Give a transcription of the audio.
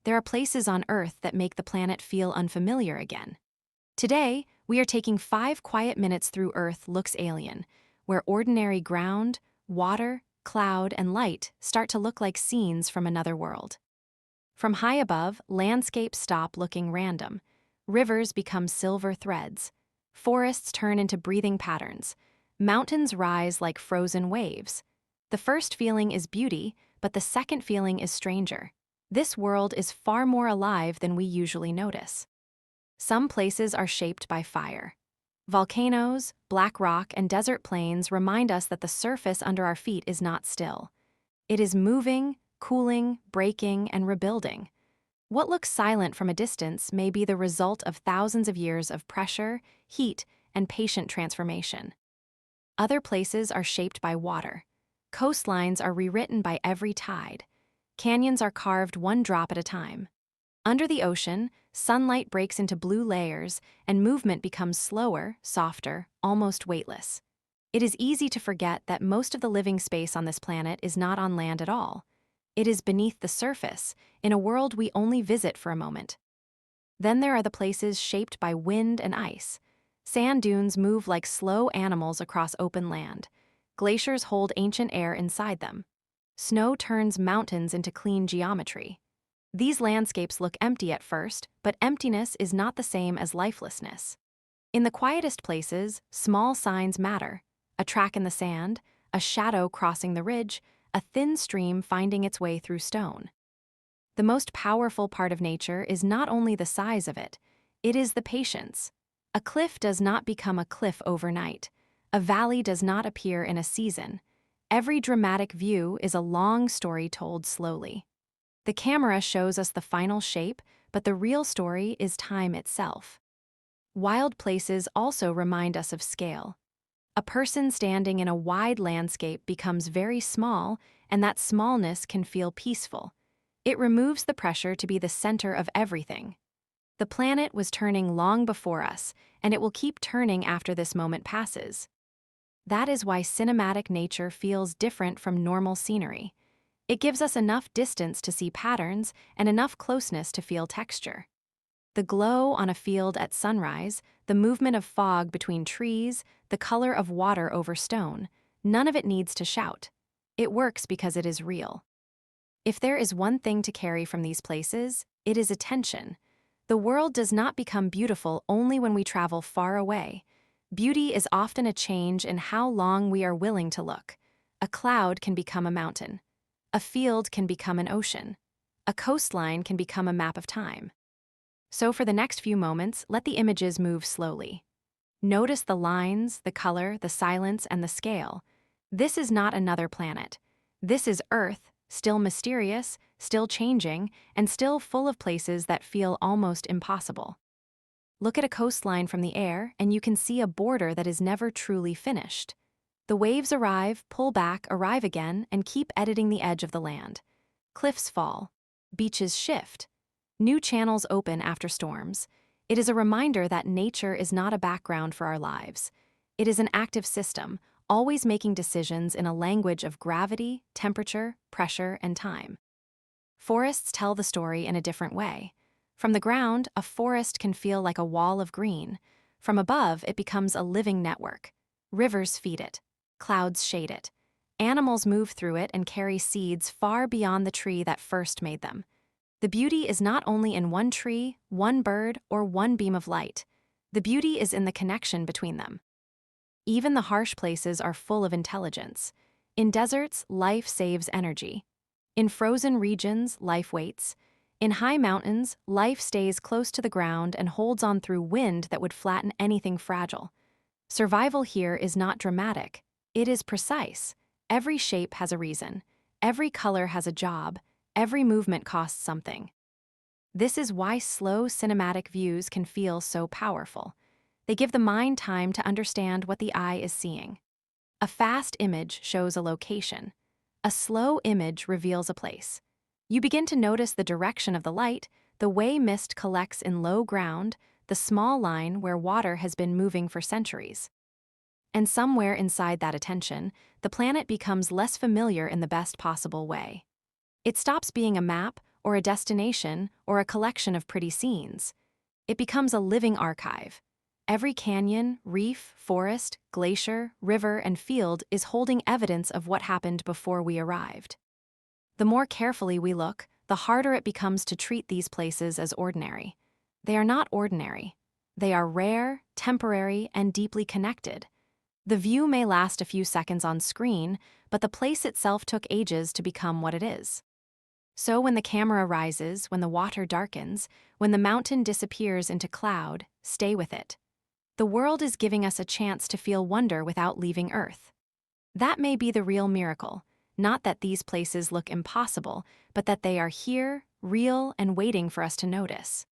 There are places on Earth that make the planet feel unfamiliar again. Today, we are taking 5 quiet minutes through Earth looks alien, where ordinary ground, water, cloud, and light start to look like scenes from another world. From high above, landscapes stop looking random. Rivers become silver threads. Forests turn into breathing patterns. Mountains rise like frozen waves. The first feeling is beauty, but the second feeling is stranger. This world is far more alive than we usually notice. Some places are shaped by fire. Volcanoes, black rock, and desert plains remind us that the surface under our feet is not still. It is moving, cooling, breaking, and rebuilding. What looks silent from a distance may be the result of thousands of years of pressure, heat, and patient transformation. Other places are shaped by water. Coastlines are rewritten by every tide. Canyons are carved one drop at a time. Under the ocean, sunlight breaks into blue layers, and movement becomes slower, softer, almost weightless. It is easy to forget that most of the living space on this planet is not on land at all. It is beneath the surface, in a world we only visit for a moment. Then there are the places shaped by wind and ice. Sand dunes move like slow animals across open land. Glaciers hold ancient air inside them. Snow turns mountains into clean geometry. These landscapes look empty at first, but emptiness is not the same as lifelessness. In the quietest places, small signs matter. A track in the sand, a shadow crossing the ridge, a thin stream finding its way through stone. The most powerful part of nature is not only the size of it, it is the patience. A cliff does not become a cliff overnight. A valley does not appear in a season. Every dramatic view is a long story told slowly. The camera shows us the final shape, but the real story is time itself. Wild places also remind us of scale. A person standing in a wide landscape becomes very small, and that smallness can feel peaceful. It removes the pressure to be the center of everything. The planet was turning long before us, and it will keep turning after this moment passes. That is why cinematic nature feels different from normal scenery. It gives us enough distance to see patterns and enough closeness to feel texture. The glow on a field at sunrise, the movement of fog between trees, the color of water over stone, none of it needs to shout. It works because it is real. If there is one thing to carry from these places, it is attention. The world does not become beautiful only when we travel far away. Beauty is often a change in how long we are willing to look. A cloud can become a mountain. A field can become an ocean. A coastline can become a map of time. So for the next few moments, let the images move slowly. Notice the lines, the color, the silence, and the scale. This is not another planet. This is Earth, still mysterious, still changing, and still full of places that feel almost impossible. Look at a coastline from the air, and you can see a border that is never truly finished. The waves arrive, pull back, arrive again, and keep editing the edge of the land. Cliffs fall. Beaches shift. New channels open after storms. It is a reminder that nature is not a background for our lives. It is an active system, always making decisions in a language of gravity, temperature, pressure, and time. Forests tell the story in a different way. From the ground, a forest can feel like a wall of green. From above, it becomes a living network. Rivers feed it. Clouds shade it. Animals move through it and carry seeds far beyond the tree that first made them. The beauty is not only in one tree, one bird, or one beam of light. The beauty is in the connection between them. Even the harsh places are full of intelligence. In deserts, life saves energy. In frozen regions, life waits. In high mountains, life stays close to the ground and holds on through wind that would flatten anything fragile. Survival here is not dramatic. It is precise. Every shape has a reason. Every color has a job. Every movement costs something. This is why slow cinematic views can feel so powerful. They give the mind time to understand what the eye is seeing. A fast image shows a location. A slow image reveals a place. You begin to notice the direction of the light, the way mist collects in low ground, the small line where water has been moving for centuries. And somewhere inside that attention, the planet becomes less familiar in the best possible way. It stops being a map or a destination, or a collection of pretty scenes. It becomes a living archive. Every canyon, reef, forest, glacier, river, and field is holding evidence of what happened before we arrived. The more carefully we look, the harder it becomes to treat these places as ordinary. They are not ordinary. They are rare, temporary, and deeply connected. The view may last a few seconds on screen, but the place itself took ages to become what it is. So when the camera rises, when the water darkens, when the mountain disappears into cloud, stay with it. The world is giving us a chance to feel wonder without leaving Earth. That may be the real miracle, not that these places look impossible, but that they are here, real, and waiting for us to notice.